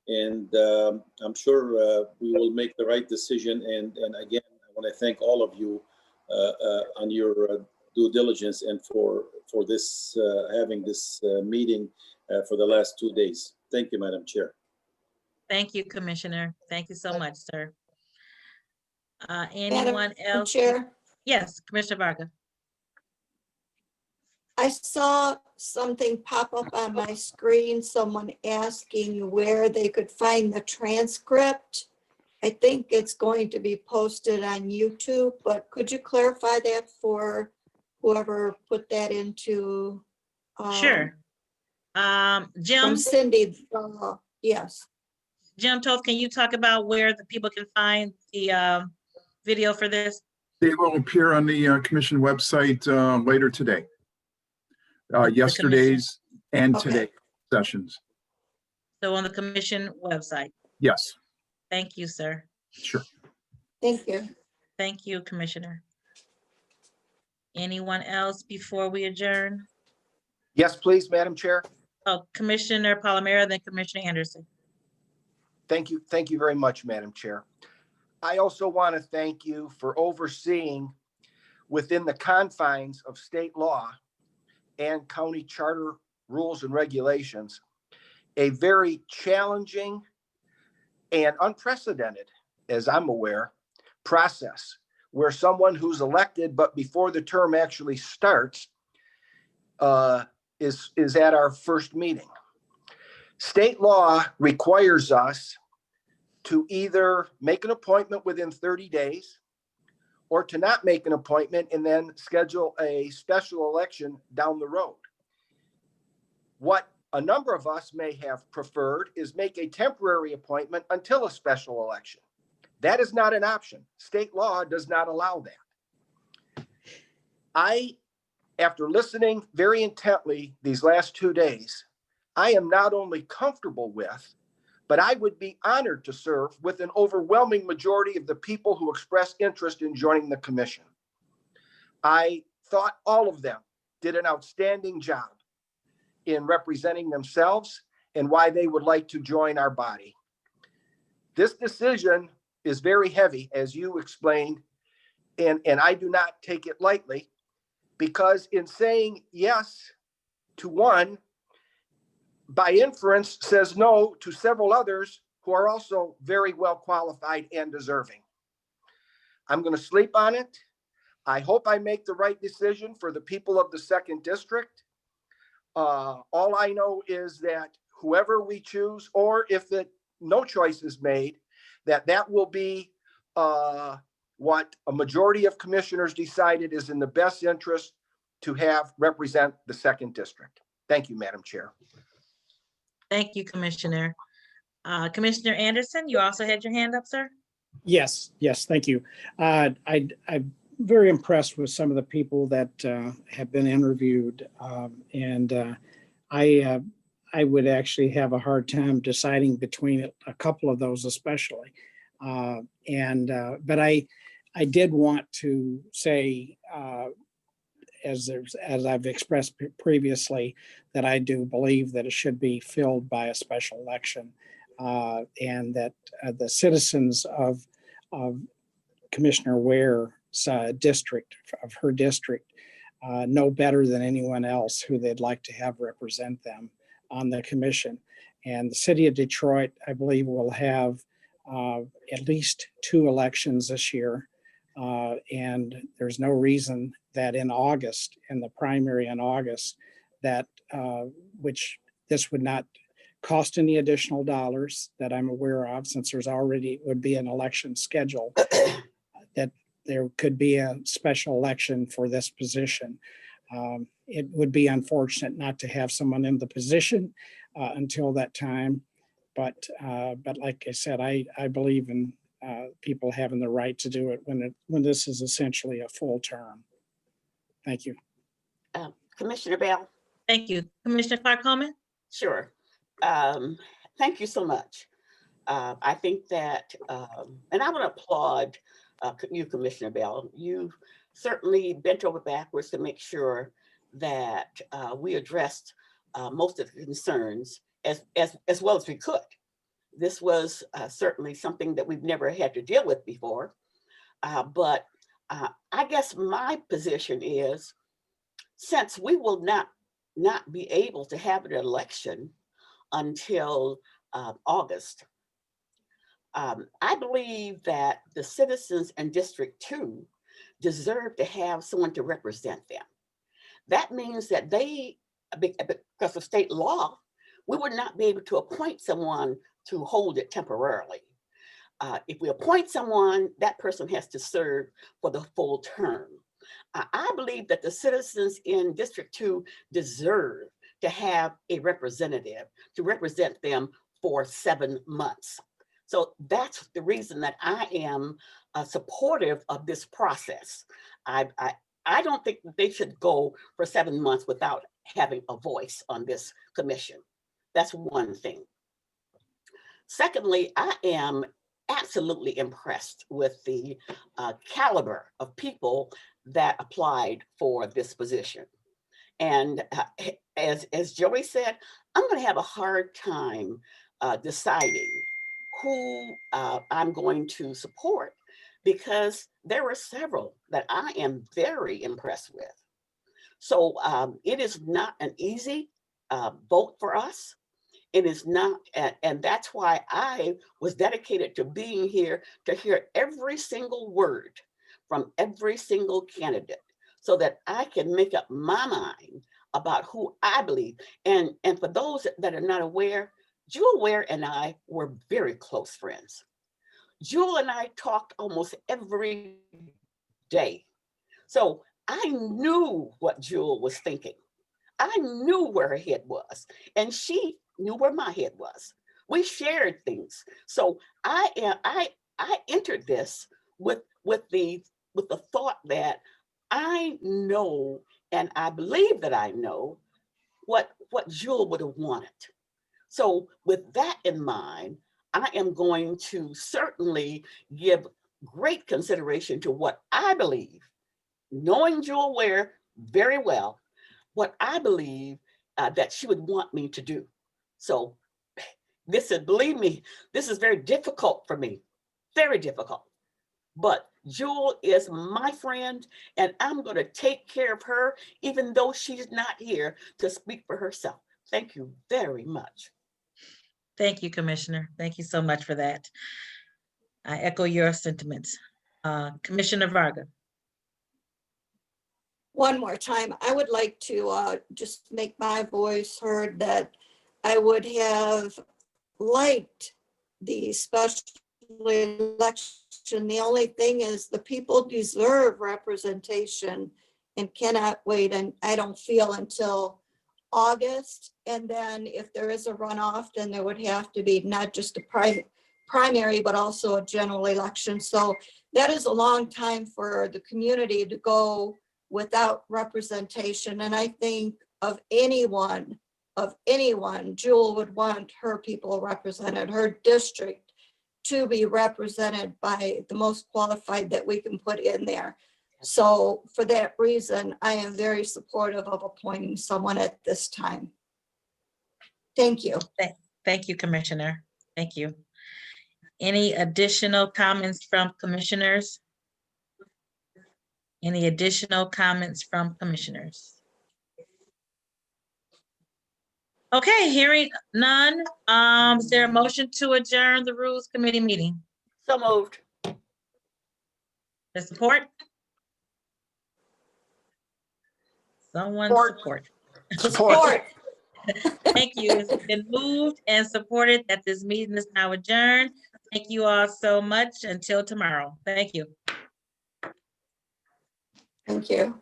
and I'm sure we will make the right decision. And again, I want to thank all of you on your due diligence and for this having this meeting for the last 2 days. Thank you, Madam Chair. Thank you, Commissioner. Thank you so much, sir. Anyone else? Chair? Yes, Commissioner Vargas. I saw something pop up on my screen, someone asking where they could find the transcript. I think it's going to be posted on YouTube, but could you clarify that for whoever put that into? Sure. Jim? From Cindy, yes. Jim Toth, can you talk about where the people can find the video for this? They will appear on the commission website later today. Yesterday's and today's sessions. So on the commission website? Yes. Thank you, sir. Sure. Thank you. Thank you, Commissioner. Anyone else before we adjourn? Yes, please, Madam Chair. Oh, Commissioner Palomero, then Commissioner Anderson. Thank you. Thank you very much, Madam Chair. I also want to thank you for overseeing within the confines of state law and county charter rules and regulations, a very challenging and unprecedented, as I'm aware, process where someone who's elected, but before the term actually starts, is at our first meeting. State law requires us to either make an appointment within 30 days or to not make an appointment and then schedule a special election down the road. What a number of us may have preferred is make a temporary appointment until a special election. That is not an option. State law does not allow that. After listening very intently these last 2 days, I am not only comfortable with, but I would be honored to serve with an overwhelming majority of the people who expressed interest in joining the commission. I thought all of them did an outstanding job in representing themselves and why they would like to join our body. This decision is very heavy, as you explained, and I do not take it lightly, because in saying yes to one, by inference, says no to several others who are also very well qualified and deserving. I'm going to sleep on it. I hope I make the right decision for the people of the 2nd District. All I know is that whoever we choose, or if no choice is made, that will be what a majority of commissioners decided is in the best interest to have represent the 2nd District. Thank you, Madam Chair. Thank you, Commissioner. Commissioner Anderson, you also had your hand up, sir? Yes, thank you. I'm very impressed with some of the people that have been interviewed, and I would actually have a hard time deciding between a couple of those, especially. But I did want to say, as I've expressed previously, that I do believe that it should be filled by a special election, and that the citizens of Commissioner Ware's district, of her district, know better than anyone else who they'd like to have represent them on the commission. And the city of Detroit, I believe, will have at least 2 elections this year. And there's no reason that in August, in the primary in August, that which this would not cost any additional dollars that I'm aware of, since there's already would be an election schedule, that there could be a special election for this position. It would be unfortunate not to have someone in the position until that time. But like I said, I believe in people having the right to do it when this is essentially a full term. Thank you. Commissioner Bell. Thank you. Commissioner Clark-Coleman? Sure. Thank you so much. I think that, and I want to applaud you, Commissioner Bell. You've certainly bent over backwards to make sure that we addressed most of the concerns as well as we could. This was certainly something that we've never had to deal with before. But I guess my position is, since we will not be able to have an election until August, I believe that the citizens in District 2 deserve to have someone to represent them. That means that they, because of state law, we would not be able to appoint someone to hold it temporarily. If we appoint someone, that person has to serve for the full term. I believe that the citizens in District 2 deserve to have a representative to represent them for 7 months. So that's the reason that I am supportive of this process. I don't think they should go for 7 months without having a voice on this commission. That's one thing. Secondly, I am absolutely impressed with the caliber of people that applied for this position. And as Joey said, I'm going to have a hard time deciding who I'm going to support, because there were several that I am very impressed with. So it is not an easy vote for us. It is not, and that's why I was dedicated to being here to hear every single word from every single candidate, so that I can make up my mind about who I believe. And for those that are not aware, Jewel Ware and I were very close friends. Jewel and I talked almost every day. So I knew what Jewel was thinking. I knew where her head was, and she knew where my head was. We shared things. So I entered this with the thought that I know, and I believe that I know what Jewel would have wanted. So with that in mind, I am going to certainly give great consideration to what I believe, knowing Jewel Ware very well, what I believe that she would want me to do. So this is, believe me, this is very difficult for me, very difficult. But Jewel is my friend, and I'm going to take care of her, even though she's not here to speak for herself. Thank you very much. Thank you, Commissioner. Thank you so much for that. I echo your sentiments. Commissioner Vargas. One more time, I would like to just make my voice heard that I would have liked the special election. The only thing is the people deserve representation and cannot wait, and I don't feel until August. And then if there is a runoff, then there would have to be not just a primary, but also a general election. So that is a long time for the community to go without representation. And I think of anyone, Jewel would want her people represented, her district to be represented by the most qualified that we can put in there. So for that reason, I am very supportive of appointing someone at this time. Thank you. Thank you, Commissioner. Thank you. Any additional comments from commissioners? Any additional comments from commissioners? Okay, hearing none. Is there a motion to adjourn the Rules Committee meeting? So moved. The support? Someone support. Support. Thank you. It's been moved and supported that this meeting is now adjourned. Thank you all so much. Until tomorrow. Thank you. Thank you.